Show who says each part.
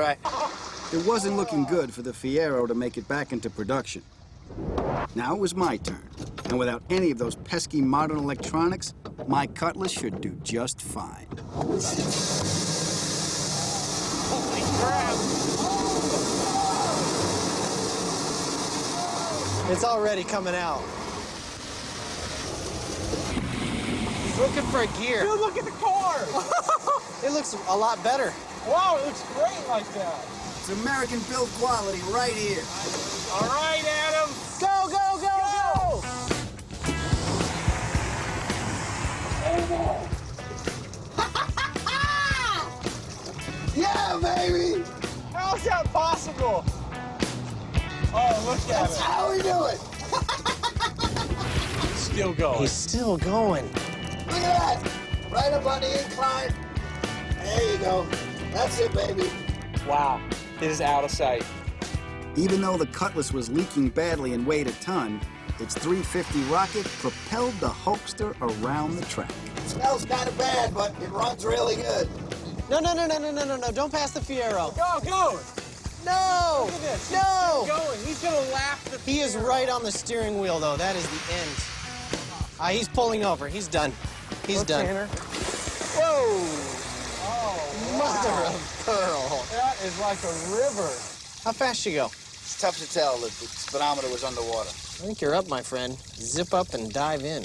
Speaker 1: Right.
Speaker 2: It wasn't looking good for the Fiero to make it back into production. Now it was my turn, and without any of those pesky modern electronics, my Cutlass should do just fine.
Speaker 1: Holy crap!
Speaker 3: It's already coming out. He's looking for a gear.
Speaker 1: Dude, look at the car!
Speaker 3: It looks a lot better.
Speaker 1: Wow, it looks great like that.
Speaker 2: It's American build quality right here.
Speaker 1: All right, Adam.
Speaker 3: Go, go, go, go!
Speaker 2: Yeah, baby!
Speaker 1: How is that possible? Oh, look at
Speaker 2: That's
Speaker 1: it.
Speaker 2: how we do it!
Speaker 1: Still going.
Speaker 3: He's still going.
Speaker 2: Look at that! Right up on the incline. There you go. That's it, baby.
Speaker 1: Wow, it is out of sight.
Speaker 2: Even though the Cutlass was leaking badly and weighed a ton, its 350 rocket propelled the Hulkster around the track. Smells kind of bad, but it runs really good.
Speaker 3: No, no, no, no, no, no, no, no. Don't pass the Fiero.
Speaker 1: Go, go!
Speaker 3: No!
Speaker 1: Look at this.
Speaker 3: No!
Speaker 1: He's going. He's gonna lap the
Speaker 3: He is right on the steering wheel, though. That is the end. He's pulling over. He's done. He's done.
Speaker 1: Tanner. Whoa! Oh,
Speaker 3: Mother of pearl.
Speaker 1: That is like a river.
Speaker 3: How fast you go?
Speaker 2: It's tough to tell if the speedometer was underwater.
Speaker 3: I think you're up, my friend. Zip up and dive in.